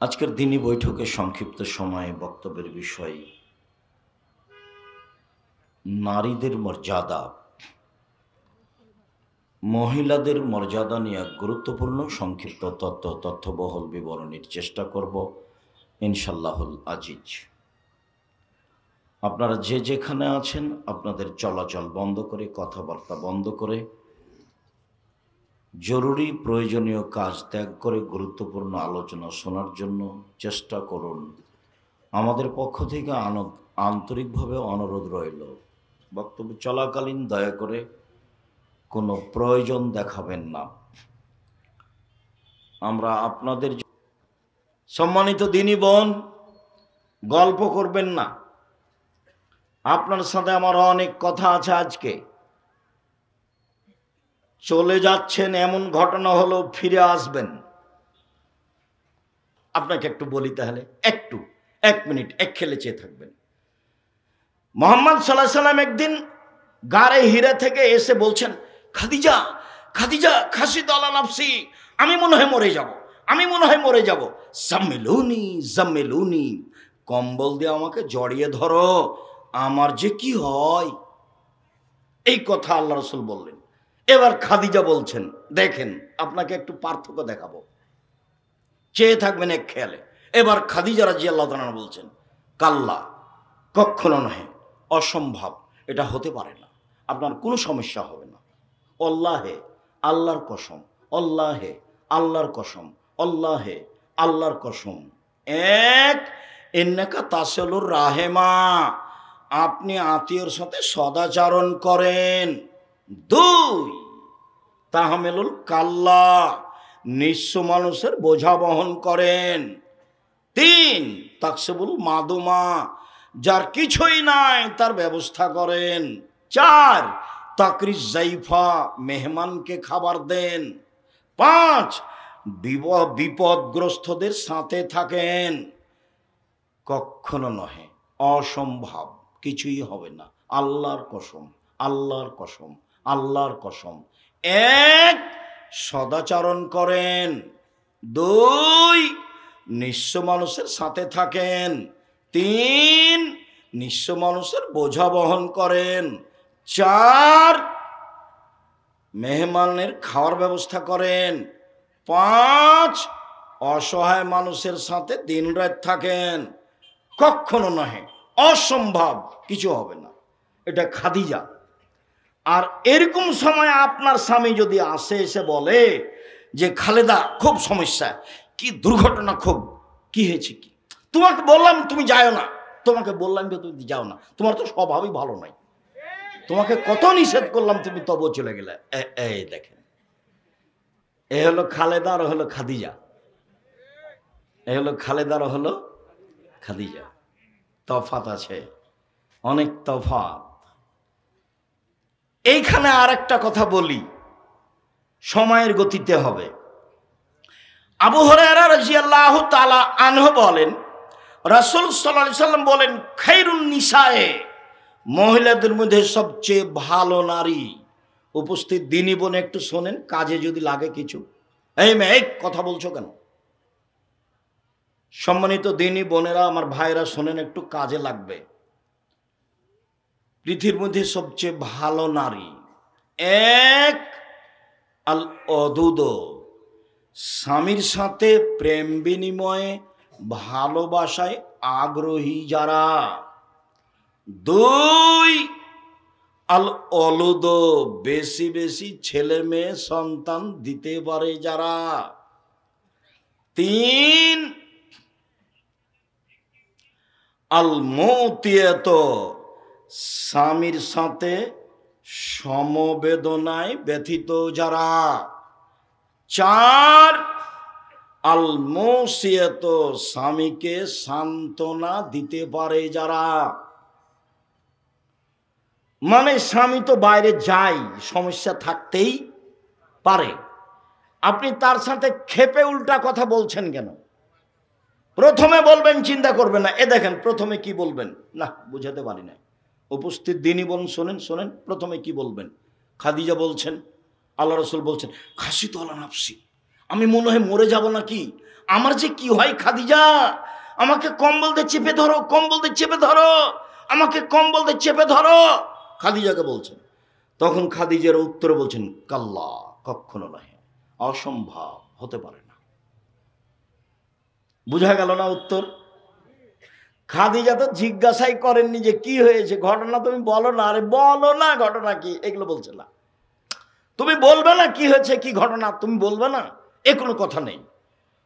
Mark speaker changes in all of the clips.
Speaker 1: আজকের দিনই বৈঠকে সংক্ষিপ্ত সময়ে বক্তব্যের বিষয় নারীদের মর্যাদা, মহিলাদের মর্যাদা নিয়ে গুরুত্বপূর্ণ সংক্ষিপ্ত তথ্যবহুল বিবরণীর চেষ্টা করব ইনশাল্লাহুল আজিজ। আপনারা যে যেখানে আছেন আপনাদের চলাচল বন্ধ করে, কথাবার্তা বন্ধ করে, জরুরি প্রয়োজনীয় কাজ ত্যাগ করে গুরুত্বপূর্ণ আলোচনা শোনার জন্য চেষ্টা করুন। আমাদের পক্ষ থেকে আন্তরিকভাবে অনুরোধ রইল, বক্তব্য চলাকালীন দয়া করে কোনো প্রয়োজন দেখাবেন না। আমরা আপনাদের সম্মানিত দিনী বোন, গল্প করবেন না। আপনার সাথে আমার অনেক কথা আছে। আজকে চলে যাচ্ছেন, এমন ঘটনা হলো ফিরে আসবেন। আপনাকে একটু বলি তাহলে, এক মিনিট এক খেলে চেয়ে থাকবেন। মোহাম্মদ সাল্লাল্লাহু আলাইহি সাল্লাম একদিন গারে হিরা থেকে এসে বলছেন, খাদিজা খাদিজা খাসিদ আলা নাফসি, আমি মনে হয় মরে যাব। জাম্মিলুনি জাম্মিলুনি, কম্বল দিয়ে আমাকে জড়িয়ে ধরো, আমার যে কি হয়। এই কথা আল্লাহ রাসূল বললেন। এবার খাদিজা বলছেন, দেখেন আপনাকে একটু পার্থক্য দেখাবো, চেয়ে থাকবেন এক খেয়ালে। এবার খাদিজা রাদিয়াল্লাহু তাআলা বলছেন, কাল্লা, কখনো নহে, অসম্ভব, এটা হতে পারে না, আপনার কোনো সমস্যা হবে না। আল্লাহে আল্লাহর কসম, আল্লাহে আল্লাহর কসম, আল্লাহে আল্লাহর কসম। এক, ইন্নাকা তাসিলুর রাহেমা, আপনি আত্মীয়র সাথে সদাচরণ করেন। দুই, তাহমিলুল কাল্লা, নিঃস্ব মানুষের বোঝা বহন করেন। তিন, তাকসিবুল মাদুমা, যার কিছুই নাই তার ব্যবস্থা করেন। চার, তাকরিজ জাইফা, মেহমানকে খাবার দেন। পাঁচ, বিপদগ্রস্তদের সাথে থাকেন। কখনো নহে, অসম্ভব, কিছুই হবে না, আল্লাহর কসম, আল্লাহর কসম, আল্লাহর কসম। এক, সদাচরণ করেন। দুই, নিঃস্ব মানুষের সাথে থাকেন। তিন, নিঃস্ব মানুষের বোঝা বহন করেন। চার, মেহমানের খাওয়ার ব্যবস্থা করেন। পাঁচ, অসহায় মানুষের সাথে দিনরাত থাকেন। কখনো নহে, অসম্ভব, কিছু হবে না। এটা খাদিজা। আর এরকম সময় আপনার স্বামী যদি আসে, এসে বলে যে খালেদা খুব সমস্যা, কি দুর্ঘটনা, খুব কি হয়েছে, কি তোমাকে বললাম তুমি যাও না, তোমাকে বললাম যে তুমি যাও না, তোমার তো স্বভাবই ভালো নাই, তোমাকে কত নিষেধ করলাম তুমি তবুও চলে গেলে। এই দেখেন, এ হলো খালেদা আর হলো খাদিজা। এ হলো খালেদা আর হলো খাদিজা। তফাত আছে, অনেক তফাত। এইখানে আর একটা কথা বলি, সময়ের গতিতে হবে। আবু হুরায়রা রাদিয়াল্লাহু তাআলা আনহু বলেন, রাসূল সাল্লাল্লাহু আলাইহি সাল্লাম বলেন, খায়রুন নিসায়ে, মহিলাদের মধ্যে সবচেয়ে ভালো নারী। উপস্থিত দিনী বোন একটু শোনেন, কাজে যদি লাগে কিছু। এই মেয়ে, এই কথা বলছো কেন? সম্মানিত দিনী বোনেরা, আমার ভাইরা শোনেন, একটু কাজে লাগবে। পৃথিবীর মধ্যে সবচেয়ে ভালো নারী, এক, আল অদুদ, স্বামীর সাথে প্রেম বিনিময়ে ভালোবাসায় আগ্রহী যারা। দুই, আল অলুদ, বেশি বেশি ছেলে মেয়ে সন্তান দিতে পারে যারা। তিন, আল মুতিয়াত, স্বামীর সাথে সমবেদনায় ব্যথিত যারা। চার, আল মুসিয়াত, স্বামীকে সান্ত্বনা দিতে পারে যারা। মানে স্বামী তো বাইরে যায়, সমস্যা থাকতেই পারে, আপনি তার সাথে ক্ষেপে উল্টা কথা বলছেন কেন? প্রথমে বলবেন, চিন্তা করবেন না। এ দেখেন প্রথমে কি বলবেন, না বুঝাতে পারি না। উপস্থিত দিনী বোন শোনেন, প্রথমে কি বলবেন। খাদিজা বলছেন, আল্লাহ রাসূল বলছেন, খাসিত আলা নাফসি, আমি মনে হয় মরে যাব নাকি, আমার যে কি হয় খাদিজা, আমাকে কম্বল দিয়ে চেপে ধরো, কম্বল দিয়ে চেপে ধরো, আমাকে কম্বল দিয়ে চেপে ধরো, খাদিজাকে বলছেন। তখন খাদিজার উত্তরে বলছেন, কাল্লা, কখনো নয়, অসম্ভব, হতে পারে না। বুঝা গেল না উত্তর? খাদিজা তো জিজ্ঞাসাই করেননি যে কি হয়েছে, ঘটনা তুমি বলো না। আরে বলো না ঘটনা কি, এগুলো বলছে না। তুমি বলবে না কি হয়েছে, কি ঘটনা, তুমি বলবে না, এ কোনো কথা নেই।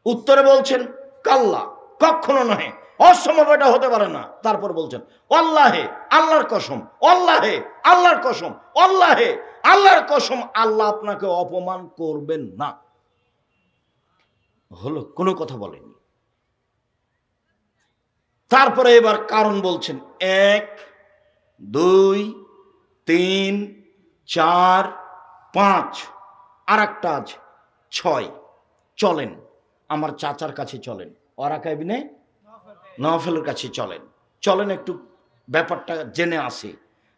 Speaker 1: উত্তরে বলছেন কাল্লা, কখনো নয়, অসম্ভব, এটা হতে পারে না। তারপর বলছেন আল্লাহে, আল্লাহর কসম, আল্লাহে, আল্লাহর কসম, আল্লাহে, আল্লাহর কসম, আল্লাহ আপনাকে অপমান করবেন না। হলো, কোনো কথা বলেনি। তারপরে এবার কারণ বলছেন, 1 2 3 4 5, আর একটা আছে 6। চলেন আমার চাচার কাছে, চলেন ওয়ারাকা ইবনে নওফলের কাছে চলেন, চলেন একটু ব্যাপারটা জেনে আসি।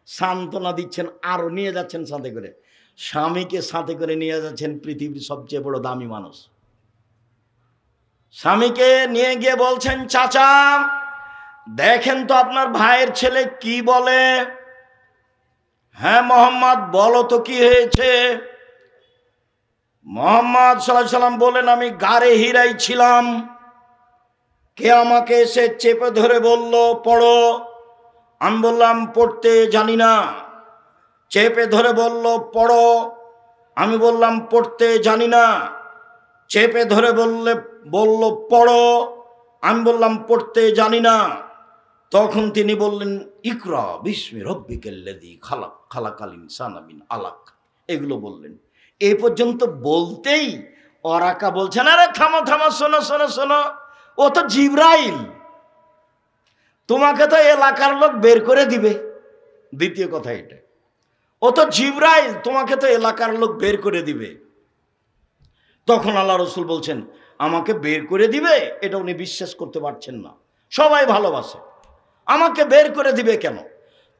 Speaker 1: সান্ত্বনা দিচ্ছেন, আরো নিয়ে যাচ্ছেন সাথে করে। স্বামীকে সাথে করে নিয়ে যাচ্ছেন পৃথিবীর সবচেয়ে বড় দামি মানুষ। স্বামীকে নিয়ে গিয়ে বলছেন, চাচা দেখেন তো আপনার ভাইয়ের ছেলে কি বলে। হ্যাঁ মোহাম্মদ, বলো তো কি হয়েছে। মোহাম্মদ সাল্লাল্লাহু আলাইহি সাল্লাম বলেন, আমি গারে হিরাই ছিলাম, কে আমাকে এসে চেপে ধরে বলল পড়ো। আমি বললাম পড়তে জানি না। চেপে ধরে বলল পড়ো। আমি বললাম পড়তে জানি না। চেপে ধরে বলল পড়ো। আমি বললাম পড়তে জানি না। তখন তিনি বললেন, ইকরা বিস্মি রব্বিকাল্লাযী খালাক, খালাকাল ইনসানা মিন আলাক, এগুলো বললেন। এই পর্যন্ত বলতেই ওয়ারাকা বলছেন, আরে থামো থামো, শোনো শোনো শোনো, ও তো জিবরাইল, তোমাকে তো এলাকার লোক বের করে দিবে। দ্বিতীয় কথা এটা, ও তো জিবরাইল, তোমাকে তো এলাকার লোক বের করে দিবে। তখন আল্লাহ রসুল বলছেন, আমাকে বের করে দিবে, এটা উনি বিশ্বাস করতে পারছেন না। সবাই ভালোবাসে, আমাকে বের করে দিবে কেন?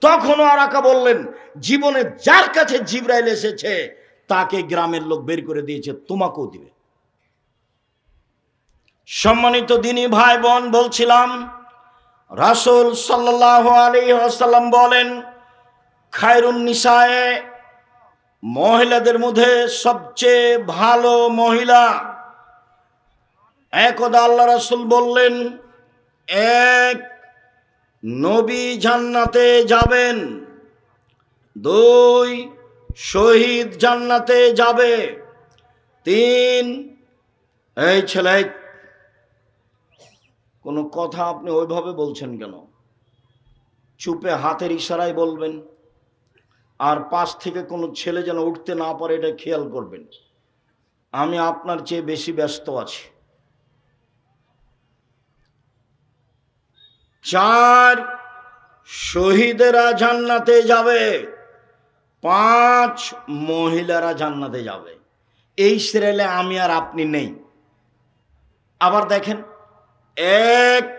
Speaker 1: তখন ওয়ারাকা বললেন, জীবনে যার কাছে জিবরাইল এসেছে তাকে গ্রামের লোক বের করে দিয়েছে, তোমাকেও দিবে। সম্মানিত দ্বীনি ভাই বোন, বলছিলাম রাসূল সাল্লাল্লাহু আলাইহি ওয়াসাল্লাম বলেন, খায়রুন নিসায়ে, মহিলাদের মধ্যে সবচেয়ে ভালো মহিলা। একদা আল্লাহ রাসূল বললেন, 1 নবী জান্নাতে যাবেন, 2 শহীদ জান্নাতে যাবে, 3 এই ছেলে, কোনো কথা আপনি ওইভাবে বলছেন কেন? চুপে হাতের ইশারায় বলবেন, আর পাশ থেকে কোনো ছেলে যেন উঠতে না পারে এটা খেয়াল করবেন। আমি আপনার চেয়ে বেশি ব্যস্ত আছি। 4 শহীদেরা জান্নাতে যাবে, 5 মহিলারা জান্নাতে যাবে। এই সিরিয়ালে আমি আর আপনি নেই। আবার দেখেন, 1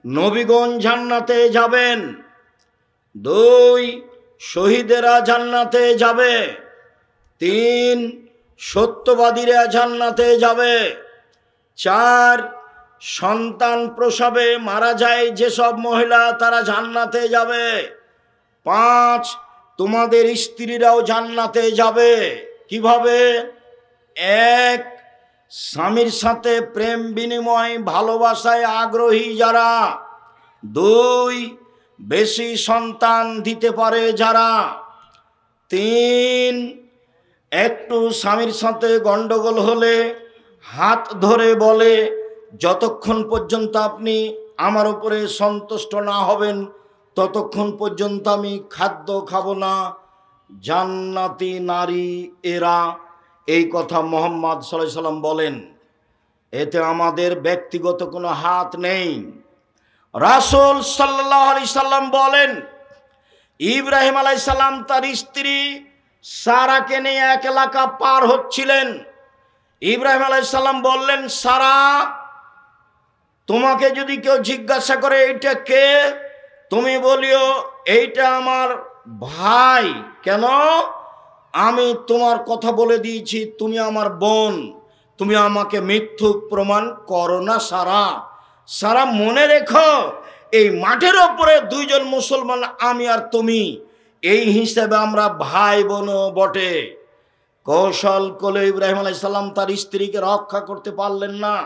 Speaker 1: নবীগণ জান্নাতে যাবেন, 2 শহীদেরা জান্নাতে যাবে, 3 সত্যবাদীরা জান্নাতে যাবে, 4 সন্তান প্রসবে মারা যায় যেসব মহিলা তারা জান্নাতে যাবে, 5 তোমাদের স্ত্রীরাও জান্নাতে যাবে। কিভাবে? 1 স্বামীর সাথে প্রেম বিনিময় ভালোবাসায় আগ্রহী যারা, 2 বেশি সন্তান দিতে পারে যারা, 3 একটু স্বামীর সাথে গন্ডগোল হলে হাত ধরে বলে, যতক্ষণ পর্যন্ত আপনি আমার উপরে সন্তুষ্ট না হবেন ততক্ষণ পর্যন্ত আমি খাদ্য খাবো না, জান্নাতি নারী এরা। এই কথা মুহাম্মদ সাল্লাল্লাহু আলাইহি সাল্লাম বলেন। এতে আমাদের ব্যক্তিগত কোনো হাত নেই। রাসূল সাল্লাল্লাহু আলাইহি সাল্লাম বলেন, ইব্রাহিম আলাইহিস সালাম তার স্ত্রী সারাকে নিয়ে এক এলাকা পার হচ্ছিলেন। ইব্রাহিম আলাইহিস সালাম বললেন, সারা, তোমাকে যদি কেউ জিজ্ঞাসা করে এইটা কে, তুমি বলিও এইটা আমার ভাই। কেন? আমি তোমার কথা বলে দিয়েছি, তুমি আমার বোন, তুমি আমাকে মিথ্যুক প্রমাণ করো না সারা। সারা মনে রেখো, এই মাঠের ওপরে দুইজন মুসলমান আমি আর তুমি, এই হিসাবে আমরা ভাই বোন বটে। কৌশল করলে ইব্রাহিম আলাইহিস সালাম তার স্ত্রীকে রক্ষা করতে পারলেন না।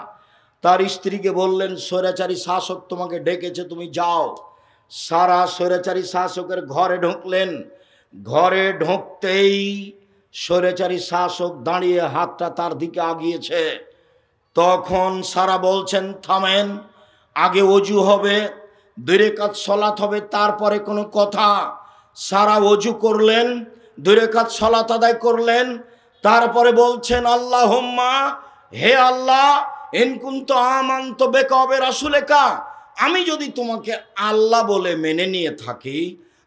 Speaker 1: তার স্ত্রীকে বললেন, স্বৈরাচারী শাসক তোমাকে ডেকেছে, তুমি যাও। সারা স্বৈরাচারী শাসকের ঘরে ঢুকলেন। ঘরে ঢুকতেই স্বৈরাচারী শাসক দাঁড়িয়ে হাতটা তার দিকে আগিয়েছে। তখন সারা বলছেন, থামেন, আগে অজু হবে, 2 রাকাত সালাত হবে, তারপরে কোনো কথা। সারা অজু করলেন, 2 রাকাত সালাত আদায় করলেন, তারপরে বলছেন, আল্লাহুম্মা, হে আল্লাহ, ইন কুনতু আমানতু বিকা ওয়া বিরাসূলিকা, আমি যদি তোমাকে আল্লাহ বলে মেনে নিয়ে থাকি,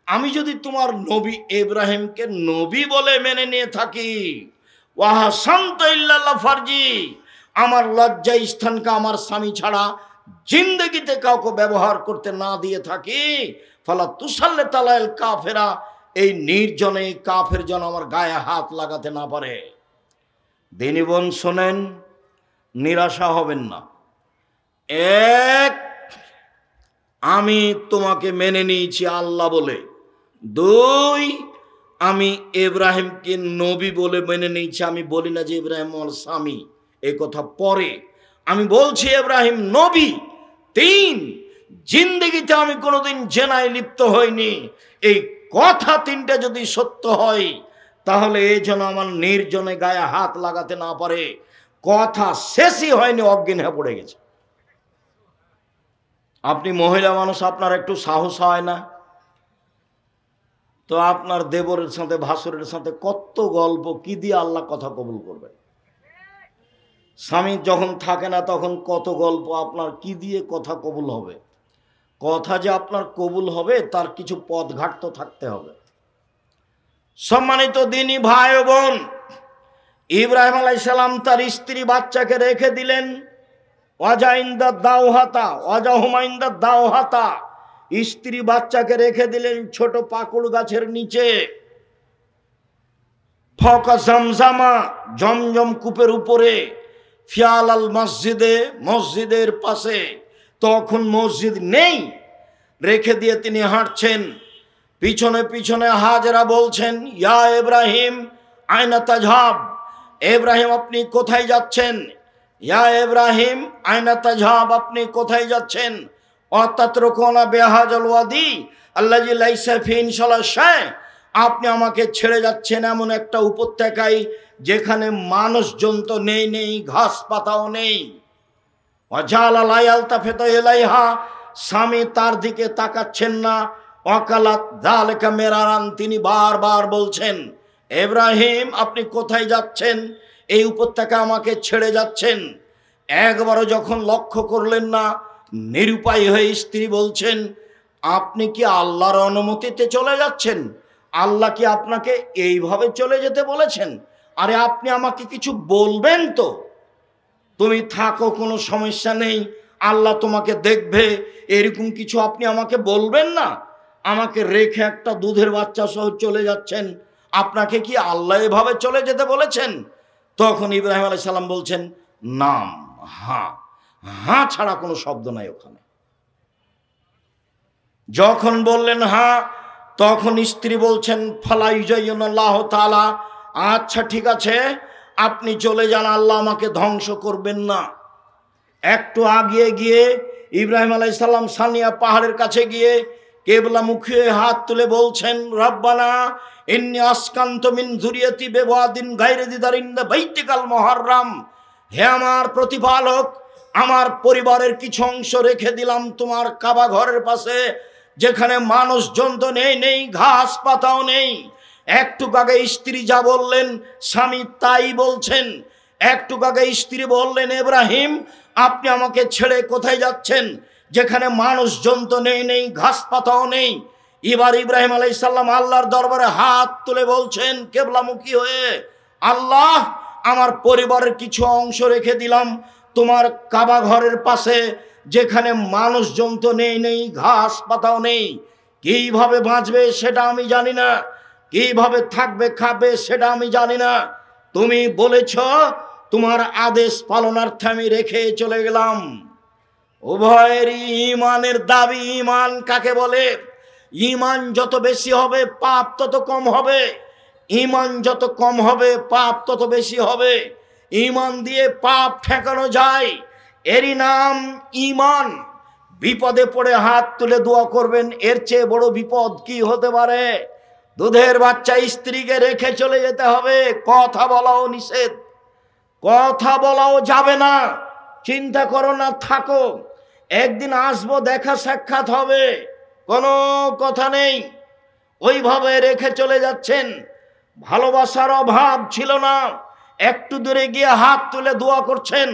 Speaker 1: আমি যদি তোমার নবী ইব্রাহিমকে নবী বলে মেনে নিয়ে থাকি, ওয়া হাসানতু ইল্লাল্লাহ ফারজি, আমার লজ্জা স্থানকে আমার স্বামী ছাড়া জিন্দগিতে কাউকে ব্যবহার করতে না দিয়ে থাকি, ফালা তুসাল্লিত আলাল কাফেরা, এই নির্জনে কাফের যেন আমার গায়ে হাত লাগাতে না পারে। দিনী বোন শোনেন, নিরাশা হবেন না। এক, আমি তোমাকে মেনে নিয়েছি আল্লাহ বলে। 2, আমি ইব্রাহিমকে নবী বলে মেনে নিয়েছি। আমি বলি না যে ইব্রাহিম আমার স্বামী, এই কথা পরে, আমি বলছি ইব্রাহিম নবী। 3, জিন্দেগিতে আমি কোনোদিন জেনায় লিপ্ত হইনি। এই কথা 3টা যদি সত্য হয়, তাহলে এই জন্য আমার নির্জনে গায়ে হাত লাগাতে না পারে। কথা শেষই হয়নি, অজ্ঞান হয়ে পড়ে গেছে। আপনি মহিলা মানুষ, আপনার একটু সাহস হয় না? তো আপনার দেবরের সাথে ভাসুরের সাথে কত গল্প, কি দিয়ে আল্লাহ কথা কবুল করবেন? স্বামী যখন থাকে না তখন কত গল্প, আপনার কি দিয়ে কথা কবুল হবে? কথা যে আপনার কবুল হবে তার কিছু পথঘাট তো থাকতে হবে। সম্মানিত দিনী ভাই ও বোন, ইব্রাহিম আলাইহিস সালাম তার স্ত্রী বাচ্চাকে রেখে দিলেন। ওয়াজাইন্দা দাওহাতা, ওয়াজাহুমাইন্দা দাওহাতা, স্ত্রী বাচ্চাকে রেখে দিলেন ছোট পাকুড় গাছের নিচে। ফকা জমজমা, জমজম কূপের উপরে। ফিয়াল আল মসজিদে, মসজিদের পাশে। তখন মসজিদ নেই, রেখে দিয়ে তিনি হাঁটছেন। পিছনে পিছনে হাজেরা বলছেন, ইয়া ইব্রাহিম আয়না তাজহাব, ইব্রাহিম আপনি কোথায় যাচ্ছেন? ইয়া ইব্রাহিম আয়না তাজহাব, আপনি কোথায় যাচ্ছেন? অতাতরুকুনা বিহাযাল ওয়াদি আল্লাযী লাইসা ফীহি ইনশাআল্লাহ শাই, আপনি আমাকে ছেড়ে যাচ্ছেন এমন একটা উপত্যকায় যেখানে মানুষজন তো নেই, ঘাস পাতাও নেই। ওয়াজালা লা ইয়ালতাফিতু ইলাইহা, স্বামী তার দিকে তাকাচ্ছেন না। ওয়াকালাত যালিকা মিরারান, তিনি বারবার বলছেন, ইব্রাহিম আপনি কোথায় যাচ্ছেন? এই উপত্যকা আমাকে ছেড়ে যাচ্ছেন। একবারও যখন লক্ষ্য করলেন না, নিরুপায় হয়ে স্ত্রী বলছেন, আপনি কি আল্লাহর অনুমতিতে চলে যাচ্ছেন? আল্লাহ কি আপনাকে এইভাবে চলে যেতে বলেছেন? আরে আপনি আমাকে কিছু বলবেন তো। তুমি থাকো, কোনো সমস্যা নেই, আল্লাহ তোমাকে দেখবে, এরকম কিছু আপনি আমাকে বলবেন না? আমাকে রেখে একটা দুধের বাচ্চা সহ চলে যাচ্ছেন, আপনাকে কি আল্লাহ এভাবে চলে যেতে বলেছেন? তখন ইব্রাহিম আলাইহিস সালাম বলছেন, নাম, হ্যাঁ, হ্যাঁ ছাড়া কোনো শব্দ নাই ওখানে। যখন বললেন হ্যাঁ, তখন স্ত্রী বলছেন, ফালা ইউজাইয়ুনাল্লাহু তাআলা, আচ্ছা ঠিক আছে, আপনি চলে যান, আল্লাহ আমাকে ধ্বংস করবেন না। একটু আগিয়ে গিয়ে ইব্রাহিম আলাইহিস সালাম সানিয়া পাহাড়ের কাছে গিয়ে কেবলামুখী হয়ে হাত তুলে বলছেন, রব্বানা ইন্নী আসকানতু মিন যুরিয়াতি বিওয়াদিন গায়রি যি যারইন ইনদা বাইতিকাল মুহাররাম, হে আমার প্রতিপালক, আমার পরিবারের কিছু অংশ রেখে দিলাম তোমার কাবা ঘরের পাশে, যেখানে মানুষজন তো নেই, ঘাস পাতাও নেই। একটু আগে স্ত্রী যা বললেন স্বামী তাই বলছেন। একটু আগে স্ত্রী বললেন, ইব্রাহিম আপনি আমাকে ছেড়ে কোথায় যাচ্ছেন? যেখানে মানুষজন তো নেই, ঘাস পাতাও নেই। এবার ইব্রাহিম আলাইহিস সালাম আল্লাহর দরবারে হাত তুলে বলছেন কিবলামুখী হয়ে, আল্লাহ আমার পরিবারের কিছু অংশ রেখে দিলাম তোমার কাবা ঘরের পাশে, যেখানে মানুষজন তো নেই, ঘাস পাতাও নেই। কিভাবে বাঁচবে সেটা আমি জানি না, কিভাবে থাকবে খাবে সেটা আমি জানি না। তুমি বলেছ তোমার আদেশ পালনার্থে আমি রেখে চলে গেলাম। উভয়েরই ঈমানের দাবি। ঈমান কাকে বলে? ঈমান যত বেশি হবে পাপ তত কম হবে, ঈমান যত কম হবে পাপ তত বেশি হবে। ঈমান দিয়ে পাপ ঠেকানো যায়, এরই নাম ঈমান। বিপদে পড়ে হাত তুলে দোয়া করবেন, এর চেয়ে বড় বিপদ কি হতে পারে? দুধের বাচ্চা স্ত্রীকে রেখে চলে যেতে হবে, কথা বলাও নিষেধ, কথা বলাও যাবে না। চিন্তা করো না, থাকো, একদিন আসবো, দেখা সাক্ষাৎ হবে, কোনো কথা নেই। ওইভাবে রেখে চলে যাচ্ছেন। ভালোবাসার অভাব ছিল না, একটু দূরে গিয়ে হাত তুলে দোয়া করছেন।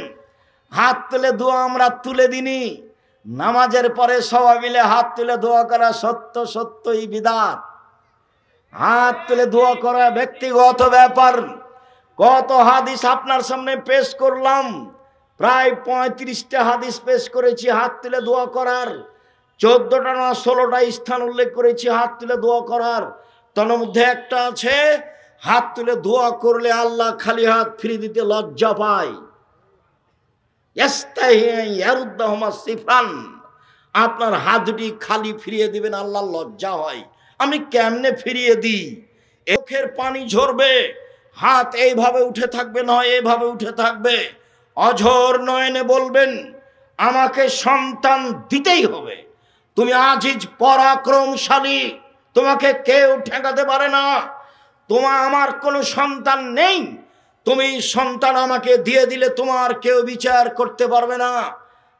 Speaker 1: হাত তুলে দোয়া আমরা তুলে দিনি, নামাজের পরে সবাই মিলে হাত তুলে দোয়া করা সত্য সত্যই বিদাত। হাত তুলে দোয়া করা ব্যক্তিগত ব্যাপার। কত হাদিস আপনার সামনে পেশ করলাম, প্রায় 35টা হাদিস পেশ করেছি হাত তুলে দোয়া করার। 14টা না 16টা স্থান উল্লেখ করেছি হাত তুলে দোয়া করার। তার মধ্যে একটা আছে, হাত তুলে দোয়া করলে আল্লাহ খালি হাত ফিরিয়ে দিতে লজ্জা পায়। আপনার হাত দুটি খালি ফিরিয়ে দিবেন, আল্লাহ লজ্জা হয়। আমি কেমনে ফিরিয়ে দিই? চোখের পানি ঝরবে, হাত এইভাবে উঠে থাকবে, নয় এইভাবে উঠে থাকবে। অঝোর নয়নে বলবেন, আমাকে সন্তান দিতেই হবে। তুমি আজিজ পরাক্রমশালী, তোমাকে কেউ ঠেকাতে পারে না। আমার কোনো সন্তান নেই, তুমি সন্তান আমাকে দিয়ে দিলে তোমার কেউ বিচার করতে পারবে না।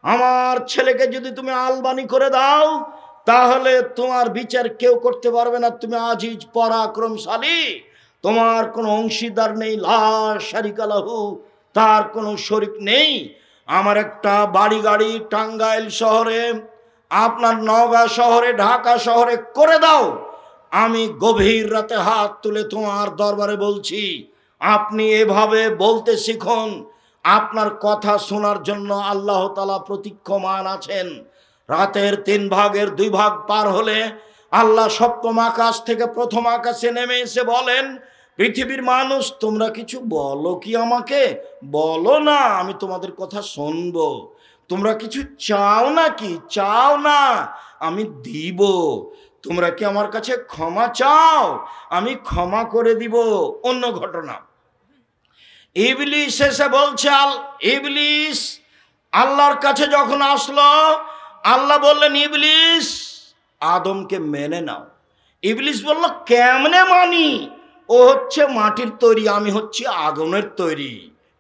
Speaker 1: আমার ছেলেকে যদি তুমি আলবানি করে দাও, তাহলে তোমার বিচার কেউ করতে পারবে না। তুমি আজিজ পরাক্রমশালী, তোমার কোনো অংশীদার নেই, লা শারিকা লাহু, তার কোনো শরিক নেই। আমার একটা বাড়ি গাড়ি টাঙ্গাইল শহরে, আপনার নওগাঁ শহরে, ঢাকা শহরে করে দাও, আমি গভীর রাতে হাত তুলে তোমার দরবারে বলছি, আপনি এভাবে বলতে শিখুন। আপনার কথা শোনার জন্য আল্লাহ তাআলা প্রতীক্ষমান আছেন। রাতের 3 ভাগের 2 ভাগ পার হলে আল্লাহ সপ্তম আকাশ থেকে প্রথম আকাশে নেমে এসে বলেন, পৃথিবীর মানুষ তোমরা কিছু বলো কি আমাকে? বলো না, আমি তোমাদের কথা শুনবো। তোমরা কিছু চাও না কি? চাও না, আমি দিব। তোমরা কি আমার কাছে ক্ষমা চাও? আমি ক্ষমা করে দিব। অন্য ঘটনা, ইবলিস এসে বলছে, ইবলিস আল্লাহর কাছে যখন আসলো, আল্লাহ বললেন, ইবলিস আদমকে মেনে নাও। ইবলিস বলল, কেমনে মানি? ও হচ্ছে মাটির তৈরি, আমি হচ্ছি আগুনের তৈরি,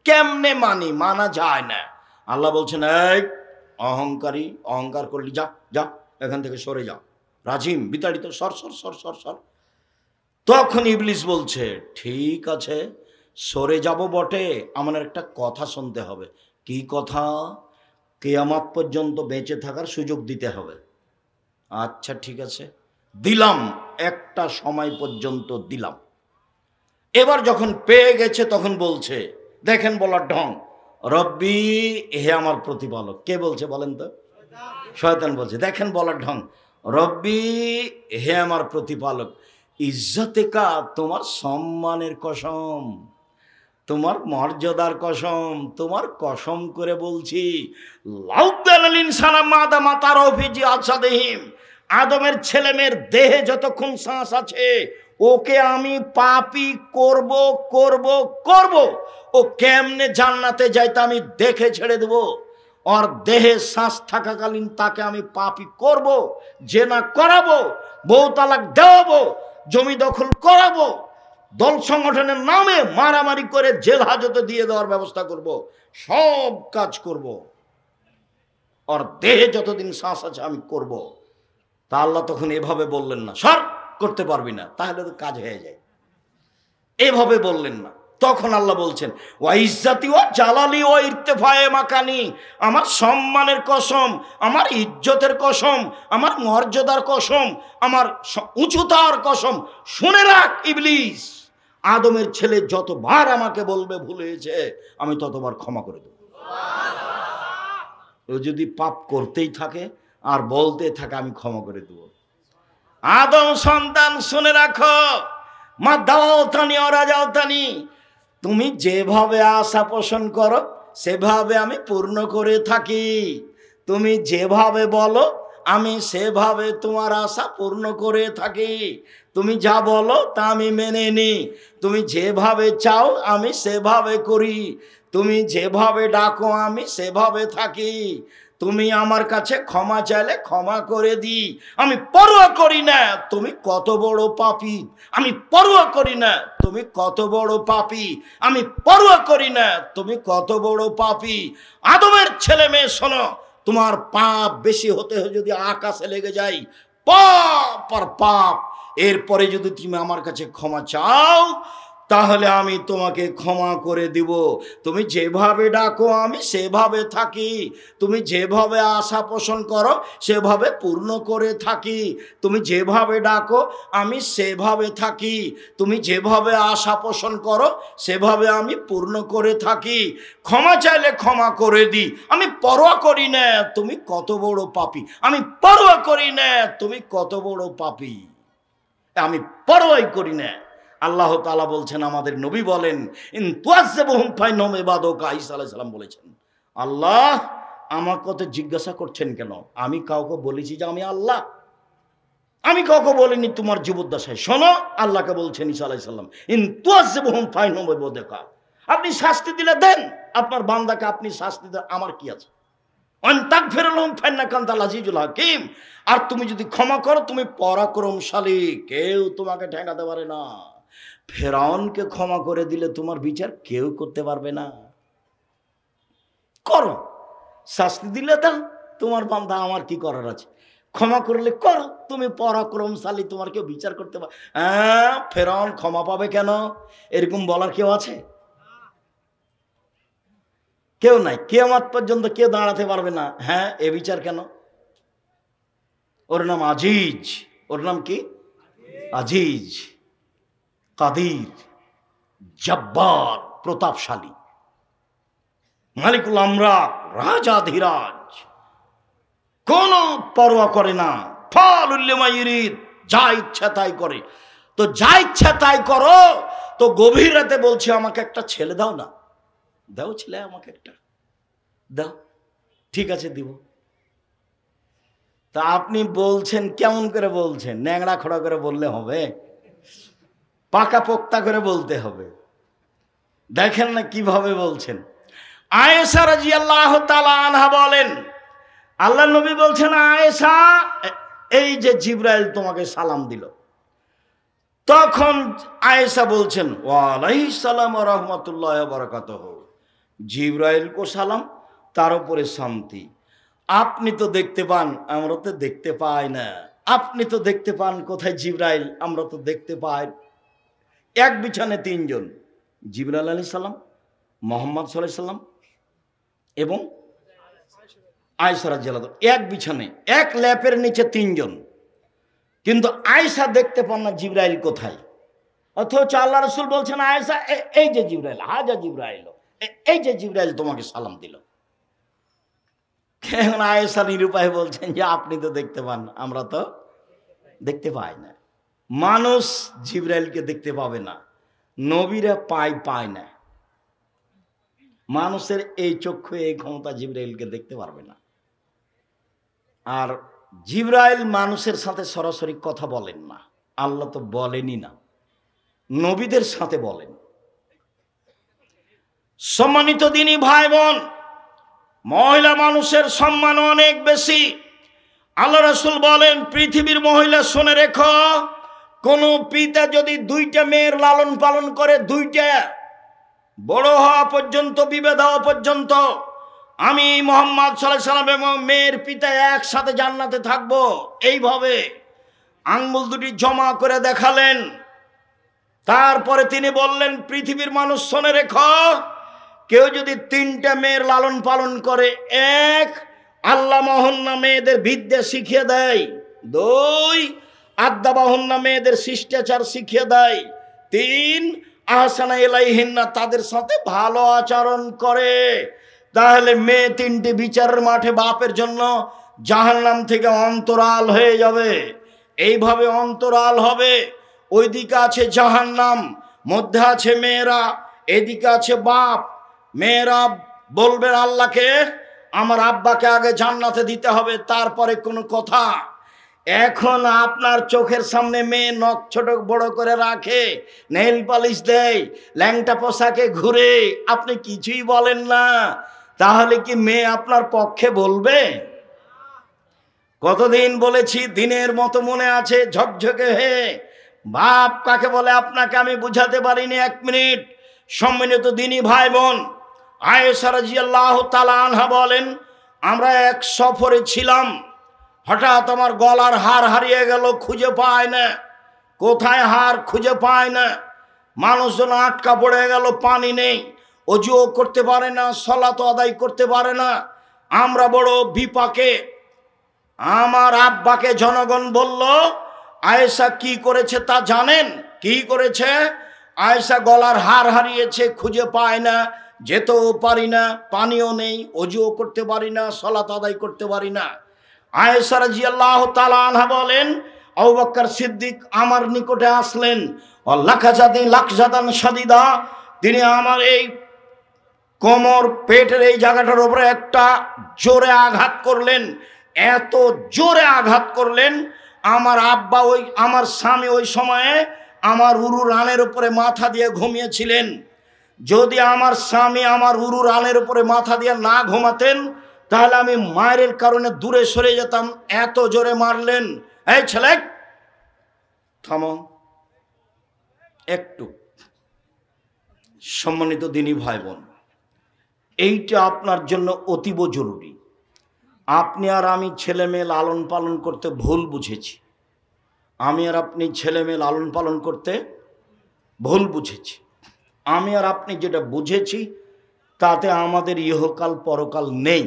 Speaker 1: কেমনে মানি? মানা যায় না। আল্লাহ বলছেন, এই অহংকারী, অহংকার করলি, যা যা এখান থেকে সরে যা, রাজিম বিতাড়িত, সর সর সর সর সর। তখন ইবলিস বলছে, ঠিক আছে সরে যাব বটে, আমার একটা কথা শুনতে হবে। কি কথা? কিয়ামত পর্যন্ত বেঁচে থাকার সুযোগ দিতে হবে। আচ্ছা ঠিক আছে, দিলাম, একটা সময় পর্যন্ত দিলাম। এবার যখন পেয়ে গেছে তখন বলছে, দেখেন বলার ঢং, রব্বি, হে আমার প্রতিপালক। কে বলছে বলেন তো? শয়তান বলছে। দেখেন বলার ঢং, রব্বি, হে আমার প্রতিপালক, ইজ্জতেকা, তোমার সম্মানের কসম, তোমার মর্যাদার কসম, তোমার কসম করে বলছি, আদমের ছেলে মেয়ের দেহে যতক্ষণ শ্বাস আছে, ওকে আমি পাপী করব করব করব। ও কেমনে জান্নাতে যাইতে আমি দেখে ছেড়ে দেব। ওর দেহে শ্বাস থাকাকালীন তাকে আমি পাপী করব, জেনা করাবো, বউ তালাক দেওয়াবো, জমি দখল করাবো, দল সংগঠনের নামে মারামারি করে জেল হাজতে দিয়ে দেওয়ার ব্যবস্থা করব, সব কাজ করব। ওর দেহে যতদিন শ্বাস আছে আমি করব। তা আল্লাহ তখন এভাবে বললেন না, সর, করতে পারবি না, তাহলে তো কাজ হয়ে যায়। এভাবে বললেন না। তখন আল্লাহ বলছেন, ওয়া ইজ্জাতি ওয়া জালালি ওয়া ইরতিফায়ে মাকানি, আমার সম্মানের কসম, আমার ইজ্জতের কসম, আমার মর্যাদার কসম, আমার উঁচুতার কসম, শুনে রাখ ইবলিস, আদমের ছেলে যতবার আমাকে বলবে ভুল হয়েছে, আমি ততবার ক্ষমা করে দেব। ও যদি পাপ করতেই থাকে আর বলতে থাকে, আমি ক্ষমা করে দেব। আদম সন্তান শুনে রাখো, মা দাওতানি ওরা যাওতানি, তুমি যেভাবে আশা পোষণ করো সেভাবে আমি পূর্ণ করে থাকি। তুমি যেভাবে বলো আমি সেভাবে তোমার আশা পূর্ণ করে থাকি। তুমি যা বলো তা আমি মেনে নিই। তুমি যেভাবে চাও আমি সেভাবে করি। তুমি যেভাবে ডাকো আমি সেভাবে থাকি। তুমি আমার কাছে ক্ষমা চাইলে ক্ষমা করে দিই। আমি পরোয়া করি না তুমি কত বড় পাপী। আমি পরোয়া করি না তুমি কত বড় পাপী। আমি পরোয়া করি না তুমি কত বড় পাপী। আদমের ছেলে মেয়ে শোনো, তোমার পাপ বেশি হতে যদি আকাশে লেগে যায়, পাপ আর পাপ, এরপরে যদি তুমি আমার কাছে ক্ষমা চাও তাহলে আমি তোমাকে ক্ষমা করে দিব। তুমি যেভাবে ডাকো আমি সেভাবে থাকি। তুমি যেভাবে আশা পোষণ করো সেভাবে পূর্ণ করে থাকি। তুমি যেভাবে ডাকো আমি সেভাবে থাকি। তুমি যেভাবে আশা পোষণ করো সেভাবে আমি পূর্ণ করে থাকি। ক্ষমা চাইলে ক্ষমা করে দিই। আমি পরোয়া করি না তুমি কত বড় পাপী। আমি পরোয়া করি না তুমি কত বড় পাপী। আমি পরোয়াই করি না। আল্লাহ তাআলা বলছেন, আমাদের নবী বলেন, ইন তুআযযিবহুম ফাইন্নাহুম ইবাদুকা। ঈসা আলাইহিস সালাম বলেছেন, আল্লাহ আমার কথা জিজ্ঞাসা করছেন কেন? আমি কাউকে বলেছি যে আমি আল্লাহ? আমি কাউকে বলিনি তোমার জীবদ্দশায়। শোনো, আল্লাহকে বলছেন ঈসা আলাইহিস সালাম, ইন তুআযযিবহুম ফাইন্নাহুম ইবাদুকা। আপনি শাস্তি দিলে দেন, আপনার বান্দাকে আপনি শাস্তি দেন, আমার কি আছে? আন তাগফির লাহুম ফাইন্নাকা আনতাল আজিজুল হাকীম। আর তুমি যদি ক্ষমা করো তুমি পরাক্রমশালী, কেউ তোমাকে ঠেকাতে পারে না। ফেরাউনকে ক্ষমা করে দিলে তোমার বিচার কেউ করতে পারবে না। করো, শাস্তি দিলে দাও, তোমার বান্দা, আমার কি করার আছে? ক্ষমা করলে করো, তুমি পরাক্রমশালী, তোমার কেউ বিচার করতে পারে। হ্যাঁ, ফেরাউন ক্ষমা পাবে কেন? এরকম বলার কেউ আছে? কেউ নাই। কিয়ামত পর্যন্ত কেউ দাঁড়াতে পারবে না। হ্যাঁ, এ বিচার কেন? ওর নাম আজিজ। ওর নাম কি? আজিজ, কাদির, জব্বার, প্রতাপশালী, মালিকুল আমলাক, রাজাধিরাজ, কোন পরোয়া করে না। ফাউলুল লিমা ইউরিদ, যা ইচ্ছা তাই করে। তো যা ইচ্ছা তাই করো, তো গভীর রাতে বলছি আমাকে একটা ছেলে দাও না। দাও ছেলে, আমাকে একটা দাও। ঠিক আছে, দিব। তা আপনি বলছেন কেমন করে বলছেন? ন্যাংড়া খোড়া করে বললে হবে? পাকা পোক্তা করে বলতে হবে। দেখেন না কিভাবে বলছেন। আয়েশা রাদিয়াল্লাহু তাআলা আনহা বলেন, আল্লাহর নবী বলছেন, আয়েশা, এই যে জিবরাইল তোমাকে সালাম দিল। তখন আয়েশা বলছেন, ওয়া আলাইহিস সালাম ওয়া রাহমাতুল্লাহি ওয়া বারাকাতুহু। জিবরাইল কো সালাম, তার উপরে শান্তি। আপনি তো দেখতে পান, আমরা তো দেখতে পাই না। আপনি তো দেখতে পান, কোথায় জিবরাইল? আমরা তো দেখতে পাই। এক বিছানে তিনজন, জিবরাইল আলাইহিস সালাম, মুহাম্মদ সাল্লাল্লাহু আলাইহি সাল্লাম এবং আয়েশা রাদিয়াল্লাহু আনহা। এক বিছানে, এক ল্যাপের নিচে তিনজন, কিন্তু আয়েশা দেখতে পান না জিবরাইল কোথায়। অথচ আল্লাহ রাসূল বলছেন, আয়েশা, এই যে জিবরাইল, হাজা জিবরাইল, এই যে জিবরাইল তোমাকে সালাম দিল। এখন আয়েশা নিরুপায় বলছেন যে আপনি তো দেখতে পান, আমরা তো দেখতে পাই না। মানুষ জিবরাইলকে দেখতে পাবে না, নবীরা পায় না। মানুষের এই চক্ষু, এই ক্ষমতা জিবরাইলকে দেখতে পারবে না। আর জিবরাইল মানুষের সাথে সরাসরি কথা বলেন না, আল্লাহ তো বলেনই না, নবীদের সাথে বলেন। সম্মানিত দিনী ভাই বোন, মহিলা মানুষের সম্মান অনেক বেশি। আল্লাহ রাসূল বলেন, পৃথিবীর মহিলা শুনে রেখো, কোন পিতা যদি দুইটা মেয়ের লালন পালন করে, দুইটা বড় হওয়া পর্যন্ত, বিবাহ হওয়া পর্যন্ত, আমি মুহাম্মদ সাল্লাল্লাহু আলাইহি সাল্লাম এবং মেয়ের পিতা একসাথে জান্নাতে থাকবো, এইভাবে আঙ্গুল দুটি জমা করে দেখালেন। তারপরে তিনি বললেন, পৃথিবীর মানুষ শুনে রেখো, কেউ যদি তিনটা মেয়ের লালন পালন করে, এক, আল্লাহ মহন্না মেয়েদের বিদ্যা শিখিয়ে দেয়, দুই, আদাবাহন্না মেয়েদের শিষ্টাচার শিখিয়ে দেয়, তিন, আহসানা ইলাইহিন্না তাদের সাথে ভালো আচরণ করে, তাহলে মেয়ে তিনটি বিচারের মাঠে বাপের জন্য জাহান্নাম থেকে অন্তরাল হয়ে যাবে। এইভাবে অন্তরাল হবে, ওইদিকে আছে জাহান্নাম, মধ্যে আছে মেয়েরা, এদিকে আছে বাপ। মেয়েরা বলবেন আল্লাহকে আমার আব্বাকে আগে জান্নাতে দিতে হবে, তারপরে কোনো কথা। এখন আপনার চোখের সামনে মেয়ে নখ ছোট বড় করে রাখে, নেইল পালিশ দেয়, ল্যাংটা পোশাকে ঘুরে, আপনি কিছুই বলেন না, তাহলে কি মেয়ে আপনার পক্ষে বলবে? কতদিন বলেছি, দিনের মতো মনে আছে, ঝকঝকে হে। বাপ কাকে বলে আপনাকে আমি বুঝাতে পারিনি। 1 মিনিট। সম্মানিত দিনী ভাই বোন, আয়েশা রাদিয়াল্লাহু তাআলা আনহা বলেন, আমরা এক সফরে ছিলাম, হঠাৎ আমার গলার হার হারিয়ে গেল, খুঁজে পায় না। কোথায় হার খুঁজে পায় না। মানুষজন আটকা পড়ে গেল, পানি নেই, অজুও করতে পারে না, সালাত আদায় করতে পারে না। আমরা বড় বিপাকে। আমার আব্বাকে জনগণ বলল, আয়েশা কি করেছে তা জানেন? কি করেছে? আয়েশা গলার হার হারিয়েছে, খুঁজে পায় না, যেতেও পারি না, পানিও নেই, অজুও করতে পারি না, সালাত আদায় করতে পারি না। আয়েশা রাদিয়াল্লাহু তাআলা আনহা বলেন, আবু বকর সিদ্দিক আমার নিকটে আসলেন, লাকজাদান শাদীদা, তিনি আমার এই কোমর পেটের এই জায়গাটার উপরে একটা জোরে আঘাত করলেন। এত জোরে আঘাত করলেন, আমার আব্বা আমার স্বামী ওই সময়ে আমার উরু রানের উপরে মাথা দিয়ে ঘুমিয়েছিলেন। যদি আমার স্বামী আমার উরু রানের উপরে মাথা দিয়ে না ঘুমাতেন, তাহলে আমি মায়ের কারণে দূরে সরে যেতাম, এত জোরে মারলেন। এই ছেলে থামো একটু। সম্মানিত দিনী ভাই বোন, এইটা আপনার জন্য অতীব জরুরি। আপনি আর আমি ছেলে মেয়ে লালন পালন করতে ভুল বুঝেছি। আমি আর আপনি ছেলে মেয়ে লালন পালন করতে ভুল বুঝেছি। আমি আর আপনি যেটা বুঝেছি তাতে আমাদের ইহকাল পরকাল নেই,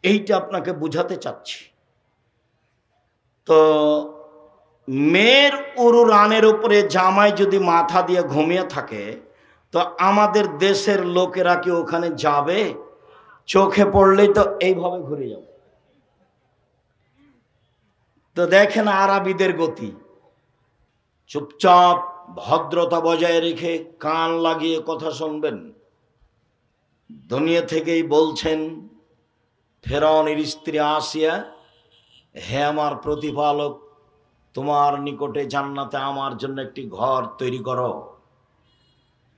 Speaker 1: এইটা আপনাকে বুঝাতে চাচ্ছি। তো মেয়ের উরু রানের উপরে জামাই যদি মাথা দিয়ে ঘুমিয়ে থাকে, তো আমাদের দেশের লোকেরা কি ওখানে যাবে? চোখে পড়লেই তো এইভাবে ঘুরে যাবে। তো দেখেন আরবিদের গতি, চুপচাপ ভদ্রতা বজায় রেখে কান লাগিয়ে কথা শুনবেন। দুনিয়া থেকেই বলছেন ফেরাউনের স্ত্রী আসিয়া, হে আমার প্রতিপালক, তোমার নিকটে জান্নাতে আমার জন্য একটি ঘর তৈরি করো,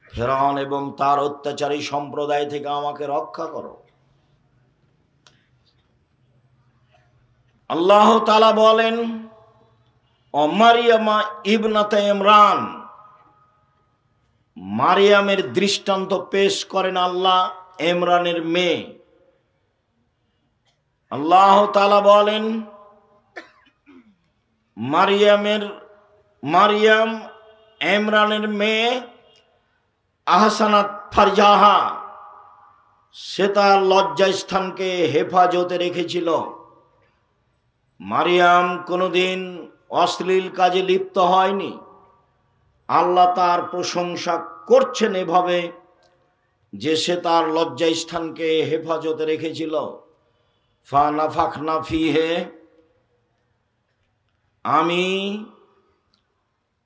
Speaker 1: ফেরাউন এবং তার অত্যাচারী সম্প্রদায় থেকে আমাকে রক্ষা করো। আল্লাহ তাআলা বলেন, ও মারিয়ামা ইবনাতে ইমরান, মারিয়ামের দৃষ্টান্ত পেশ করেন আল্লাহ, ইমরানের মেয়ে। আল্লাহ তাআলা বলেন, মারিয়াম ইমরানের মেয়ে, আহসানাত ফারজাহা, সে তার লজ্জাস্থানকে হেফাজতে রেখেছিল। মারিয়াম কোনোদিন অশ্লীল কাজে লিপ্ত হয়নি। আল্লাহ তার প্রশংসা করছেন এভাবে যে সে তার লজ্জাস্থানকে হেফাজতে রেখেছিল। ফানাফাখনা ফিহে, আমি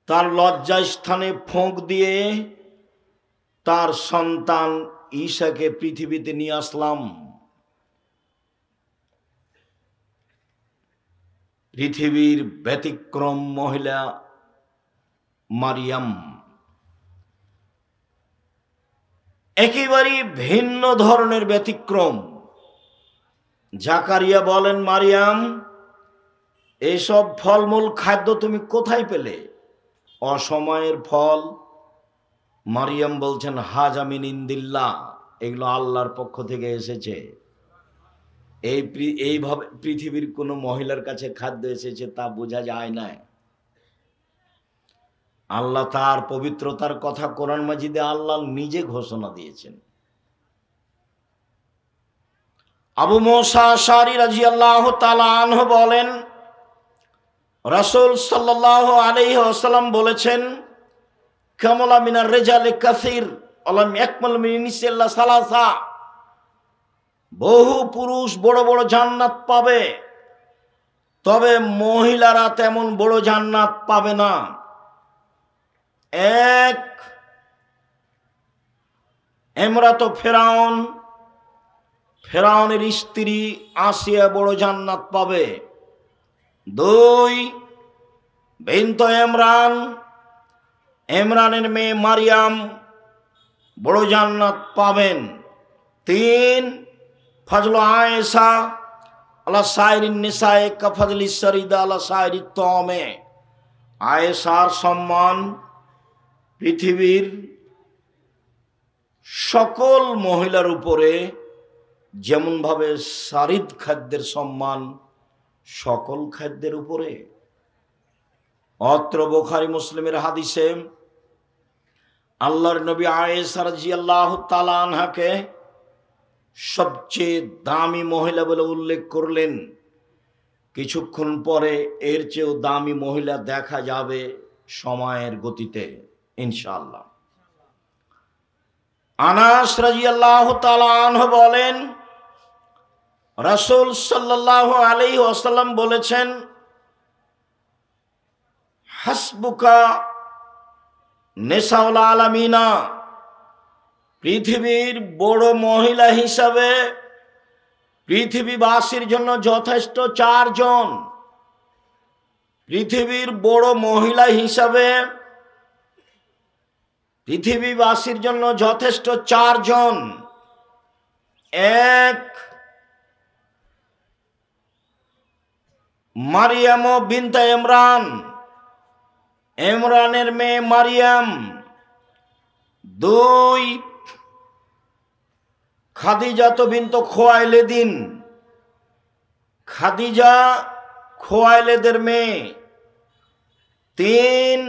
Speaker 1: তার লজ্জাস্থানে ফোঁক দিয়ে তার সন্তান ঈসাকে পৃথিবীতে নিয়ে আসলাম। পৃথিবীর ব্যতিক্রম মহিলা মারিয়াম, একেবারে ভিন্ন ধরনের ব্যতিক্রম। জাকারিয়া বলেন, মারিয়াম, এইসব ফলমূল খাদ্য তুমি কোথায় পেলে? অসময়ের ফল। মারিয়াম বলছেন, হাজা মিন ইনদিল্লাহ, এগুলো আল্লাহর পক্ষ থেকে এসেছে। এইভাবে পৃথিবীর কোনো মহিলার কাছে খাদ্য এসেছে তা বোঝা যায় না। আল্লাহ তার পবিত্রতার কথা কোরআন মাজিদে আল্লাহ নিজে ঘোষণা দিয়েছেন। আবু মুসা আশআরী রাদিয়াল্লাহু তাআলা আনহু বলেন, রাসূল সাল্লাল্লাহু আলাইহি ওয়াসাল্লাম বলেছেন, কামালা মিনার রিজালি কাসীর আলাম ইয়াকমাল মিন নিসা সালাসা, বহু পুরুষ বড় বড় জান্নাত পাবে, তবে মহিলারা তেমন বড় জান্নাত পাবে না। এক, ইমরাত ফেরাউন, ফেরাউনের স্ত্রী আসিয়া বড় জান্নাত পাবে। 2 বিনত ইমরান, ইমরানের মেয়ে মারিয়াম বড় জান্নাত পাবেন। 3 ফজল আয়েশা আলা সাইরিন নিসায়ে কা ফজলি সরিদা আলা সাইরি তমে। আয়েশার সম্মান পৃথিবীর সকল মহিলার উপরে যেমনভাবে সারিদ খাদ্যের সম্মান সকল খাদ্যের উপরে। অত্র বুখারী মুসলিমের হাদিসে আল্লাহর নবী আয়েশা রাদিয়াল্লাহু তাআলা আনহাকে সবচেয়ে দামি মহিলা বলে উল্লেখ করলেন। কিছুক্ষণ পরে এর চেয়েও দামি মহিলা দেখা যাবে সময়ের গতিতে ইনশাআল্লাহ। আনাস রাদিয়াল্লাহু তাআলা আনহু বলেন, রাসূল সাল্লাল্লাহু আলাইহি ওয়াসাল্লাম বলেছেন, হাসবুকা নিসাউল আলামিনা, পৃথিবীর বড় মহিলা হিসাবে পৃথিবীবাসীর জন্য যথেষ্ট 4 জন। পৃথিবীর বড় মহিলা হিসাবে পৃথিবীবাসীর জন্য যথেষ্ট 4 জন। 1 মারিয়াম বিনতে ইমরান, ইমরানের মেয়ে মারিয়াম। 2 খাদিজা বিনত খুয়াইলিদিন, খাদিজা খুয়াইলিদের মেয়ে। 3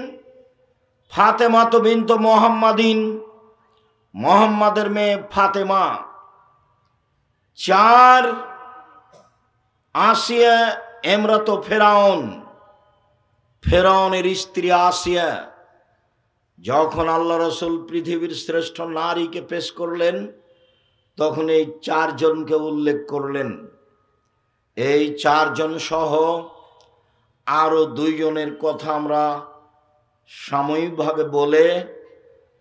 Speaker 1: ফাতেমা বিনত মুহাম্মাদিন, মুহাম্মাদের মেয়ে ফাতেমা। 4 আসিয়া ইমরাত ফেরাউন, ফেরাউনের স্ত্রী আসিয়া। যখন আল্লাহ রাসূল পৃথিবীর শ্রেষ্ঠ নারীকে পেশ করলেন তখন এই 4 জনকে উল্লেখ করলেন। এই 4 জন সহ আরো 2 জনের কথা আমরা সাময়িকভাবে বলে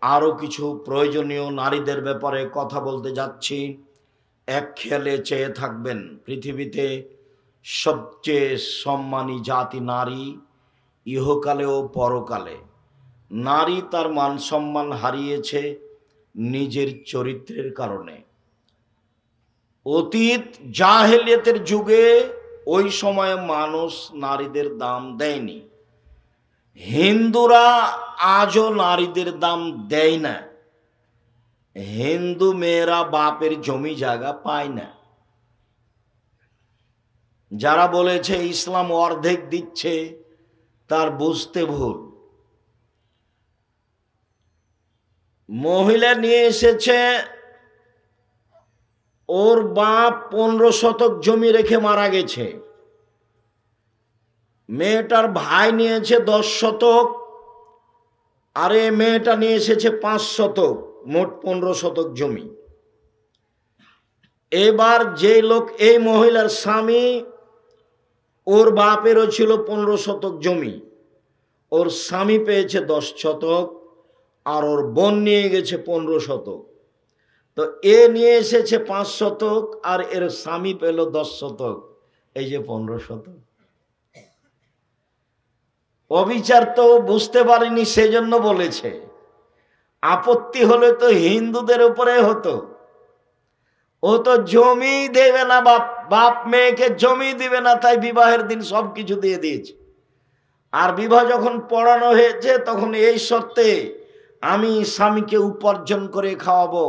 Speaker 1: আরো কিছু প্রয়োজনীয় নারীদের ব্যাপারে কথা বলতে যাচ্ছি। এক খেয়ালে চেয়ে থাকবেন, পৃথিবীতে সবচেয়ে সম্মানী জাতি নারী, ইহকালে ও পরকালে। নারী তার মান সম্মান হারিয়েছে নিজের চরিত্রের কারণে। অতীত জাহেলিয়াতের যুগে ওই সময়ে মানুষ নারীদের দাম দেয়নি। হিন্দুরা আজও নারীদের দাম দেয় না। হিন্দু মেয়েরা বাপের জমি জায়গা পায় না। যারা বলেছে ইসলাম অর্ধেক দিচ্ছে তার বুঝতে ভুল। মহিলা নিয়ে এসেছে, ওর বাপ 15 শতক জমি রেখে মারা গেছে। মেয়েটার ভাই নিয়েছে 10 শতক, আর এই মেয়েটা নিয়ে এসেছে 5 শতক, মোট 15 শতক জমি। এবার যে লোক, এই মহিলার স্বামী, ওর বাপেরও ছিল 15 শতক জমি, ওর স্বামী পেয়েছে 10 শতক, আর ওর বোন নিয়ে গেছে 15 শতক। তো এ নিয়ে এসেছে 5 শতক আর এর স্বামী পেল 10 শতক, এই যে 15 শতক। অবিচার তো বুঝতে পারেনি, সেজন্য বলেছে। আপত্তি হলে তো হিন্দুদের উপরে হতো। ও তো জমি দেবে না, বাপ মেয়েকে জমি দিবে না, তাই বিবাহের দিন সব কিছু দিয়ে দিয়েছে। আর বিবাহ যখন পড়ানো হয়েছে তখন এই শর্তে, আমি স্বামীকে উপার্জন করে খাওয়াবো।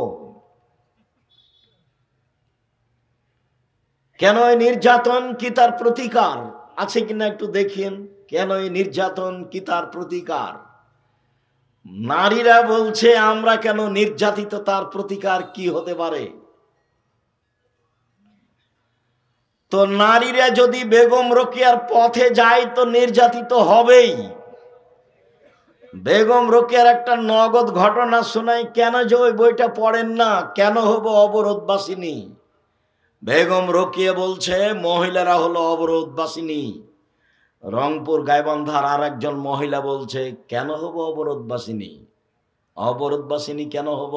Speaker 1: কেন এই নির্যাতন? কি তার প্রতিকার আছে কিনা একটু দেখেন। কেন এই নির্যাতন? কি তার প্রতিকার? নারীরা বলছে আমরা কেন নির্যাতিত, তার প্রতিকার কি হতে পারে? তো নারীরা যদি বেগম রোকেয়ার পথে যায় তো নির্যাতিত হবেই। বেগম রোকেয়ার একটা নগদ ঘটনা শোনাই, কেন যে ওই বইটা পড়েন না, কেন হবো অবরোধবাসিনী। বেগম রোকেয়া বলছে মহিলারা হলো অবরোধবাসিনী। রংপুর গাইবান্ধার আর একজন মহিলা বলছে কেন হবো অবরোধবাসিনী? অবরোধবাসিনী কেন হব?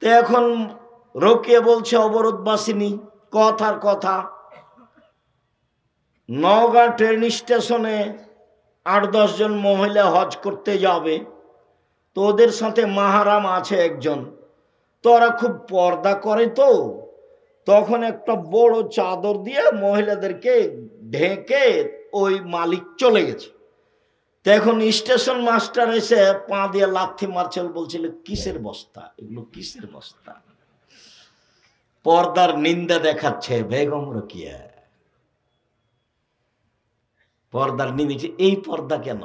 Speaker 1: তো এখন রোকিয়া বলছে অবরোধ বাসিনী, কথার কথা, নওগাঁ ট্রেন স্টেশনে 8-10 জন মহিলা হজ করতে যাবে, তো ওদের সাথে মাহারাম আছে একজন, তো ওরা খুব পর্দা করে, তো তখন একটা বড় চাদর দিয়ে মহিলাদেরকে ঢেকে ওই মালিক চলে গেছে। তো এখন স্টেশন মাস্টার এসে পা দিয়ে লাথি মারছে, বলছিল কিসের বস্তা এগুলো, কিসের বস্তা, পর্দার নিন্দা দেখাচ্ছে বেগম রোকিয়া, পর্দার নিন্দা। এই পর্দা কেন?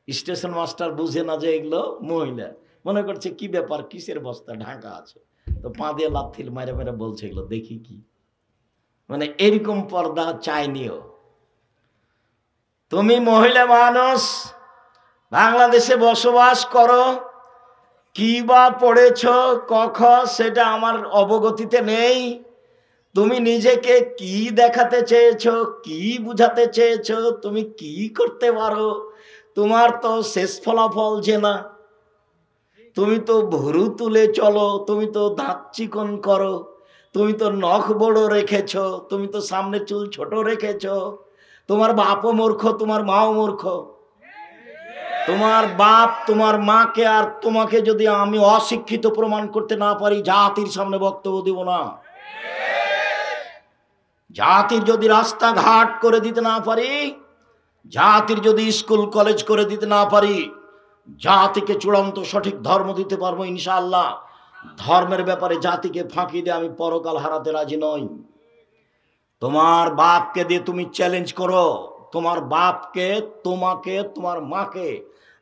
Speaker 1: স্টেশন মাস্টার বুঝে না যে এগুলো মহিলা, মনে করছে কি ব্যাপার, কিসের বস্তা ঢাকা আছে, তো পা দিয়ে লাথিল মারে মেরে বলছে এগুলো দেখি কি। মানে এরকম পর্দা চাইনিও। তুমি মহিলা মানুষ, বাংলাদেশে বসবাস করো, কি বা পড়েছ কখ সেটা আমার অবগতিতে নেই। তুমি নিজেকে কি দেখাতে চেয়েছো, কি বুঝাতে চেয়েছো, তুমি কি করতে পারো, তোমার তো শেষ ফলাফল যে না। তুমি তো ভুরু তুলে চলো, তুমি তো দাঁত চিকন করো, তুমি তো নখ বড় রেখেছ, তুমি তো সামনে চুল ছোট রেখেছ। তোমার বাপও মূর্খ, তোমার মাও মূর্খ। তোমার বাপ তোমার মাকে আর তোমাকে যদি আমি অশিক্ষিত প্রমাণ করতে না পারি, জাতির সামনে বক্তব্য দিব না। জাতির যদি রাস্তাঘাট করে দিতে না পারি, জাতির যদি স্কুল কলেজ করে দিতে না পারি, জাতিকে চূড়ান্ত সঠিক ধর্ম দিতে পারবো ইনশাআল্লাহ। ধর্মের ব্যাপারে জাতিকে ফাঁকি দিয়ে আমি পরকাল হারাতে রাজি নই। তোমার বাপকে দিয়ে তুমি চ্যালেঞ্জ করো, তোমার বাপকে, তোমাকে, তোমার মাকে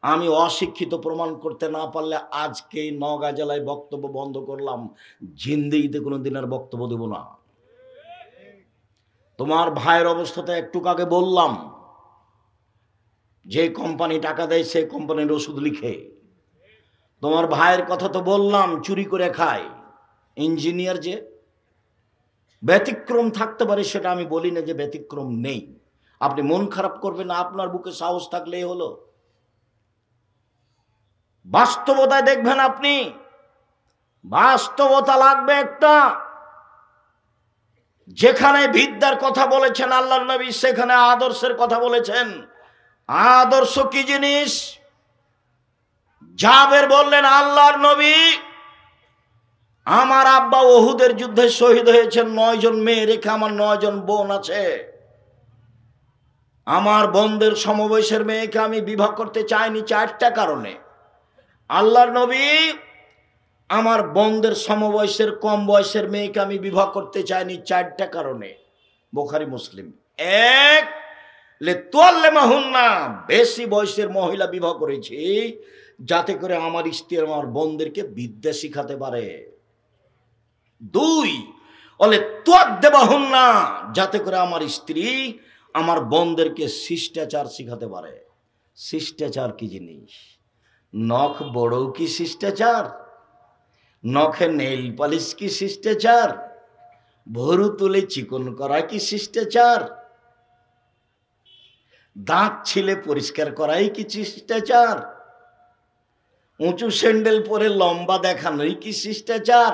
Speaker 1: আমি অশিক্ষিত প্রমাণ করতে না পারলে আজকে নওগাঁ জেলায় বক্তব্য বন্ধ করলাম, জিন্দেগিতে কোনো দিনের বক্তব্য দেব না। তোমার ভাইয়ের অবস্থাতে একটু আগে বললাম, যে কোম্পানি টাকা দেয় সে কোম্পানির ওষুধ লিখে। তোমার ভাইয়ের কথা তো বললাম, চুরি করে খায়, ইঞ্জিনিয়ার। যে ব্যতিক্রম থাকতে পারে সেটা আমি বলি না যে ব্যতিক্রম নেই। আপনি মন খারাপ করবেন না, আপনার বুকে সাহস থাকলেই হলো। বাস্তবতায় দেখবেন আপনি, বাস্তবতা লাগবে একটা। যেখানে বিদ্যার কথা বলেছেন আল্লাহর নবী, সেখানে আদর্শের কথা বলেছেন। আদর্শ কি জিনিস? জাবের বললেন, আল্লাহর নবী, আমার আব্বা ওহুদের যুদ্ধে শহীদ হয়েছেন, 9 জন মেয়ে রেখে আমার 9 জন বোন আছে। আমার বোনদের সমবয়সের মেয়েকে আমি বিবাহ করতে চাইনি 4টা কারণে। আল্লাহর নবী, আমার বোনদের সমবয়সের কম বয়সের মেয়েকে আমি বিবাহ করতে চাইনি 4টা কারণে। বুখারী মুসলিম। 1, লিতুআল্লিমাহুন্না, বেশি বয়সের মহিলা বিবাহ করেছি যাতে করে আমার স্ত্রী আমার বোনদেরকে বিদ্যা শিখাতে পারে। 2, লিতুআদ্দিবাহুন্না, যাতে করে আমার স্ত্রী আমার বোনদেরকে শিষ্টাচার শিখাতে পারে। শিষ্টাচার কি জিনিস? নখ বড়ও কি শিষ্টাচার? নখে নেইল পালিশ কি শিষ্টাচার? ভরু তুলে চিকন করা কি শিষ্টাচার? দাঁত ছিলে পরিষ্কার করাই কি শিষ্টাচার? উঁচু স্যান্ডেল পরে লম্বা দেখানোই কি শিষ্টাচার?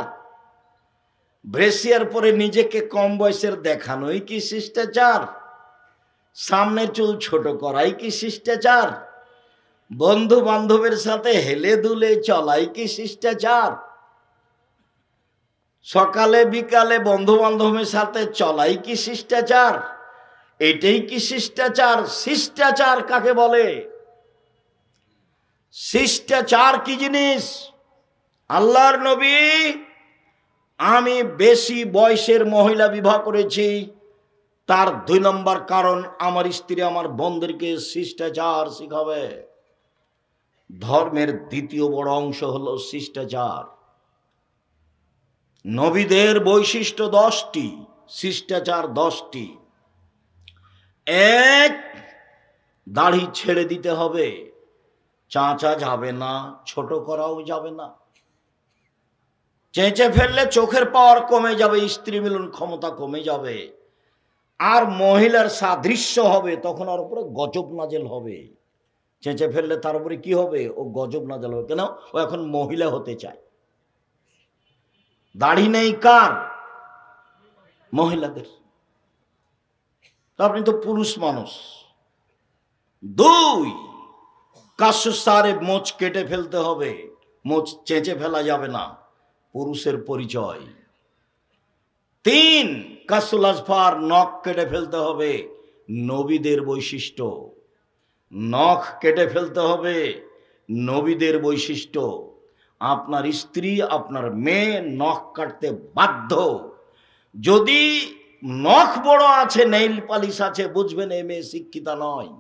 Speaker 1: ব্রেসিয়ার পরে নিজেকে কম বয়সের দেখানোই কি শিষ্টাচার? সামনের চুল ছোট করাই কি শিষ্টাচার? বন্ধু বান্ধবের সাথে হেলে দুলে চলাই কি শিষ্টাচার? সকালে বিকালে বন্ধু বান্ধবের সাথে চলাই কি শিষ্টাচার? এটাই কি শিষ্টাচার? শিষ্টাচার কাকে বলে? শিষ্টাচার কি জিনিস? আল্লাহর নবী, আমি বেশি বয়সের মহিলা বিবাহ করেছি, তার 2 নম্বর কারণ আমার স্ত্রী আমার বোনদেরকে শিষ্টাচার শিখাবে। ধর্মের দ্বিতীয় বড় অংশ হলো শিষ্টাচার। নবীদের বৈশিষ্ট্য 10টি, শিষ্টাচার 10টি। 1, দাড়ি ছেড়ে দিতে হবে, চাঁচা যাবে না, ছোট করাও যাবে না। চেঁচে ফেললে চোখের পাওয়ার কমে যাবে, স্ত্রী মিলন ক্ষমতা কমে যাবে, আর মহিলার সাদৃশ্য হবে, তখন ওর উপরে গজব নাজেল হবে। চেঁচে ফেললে তার উপরে কি হবে? ও গজব নাজেল হবে। কেন? ও এখন মহিলা হতে চায়। দাড়ি নেই কার? মহিলাদের। আপনি তো পুরুষ মানুষ। 2, কাশসারে মোচ কেটে ফেলতে হবে, মোচ চেঁচে ফেলা যাবে না, পুরুষের পরিচয়। 3, কাসুল আজফার, নখ কেটে ফেলতে হবে, নবীদের বৈশিষ্ট্য। নখ কেটে ফেলতে হবে, নবীদের বৈশিষ্ট্য। আপনার স্ত্রী, আপনার মেয়ে নখ কাটতে বাধ্য। যদি নখ বড় আছে, নেইল পালিশ আছে, বুঝবেন এই মেয়ে শিক্ষিতা নয়।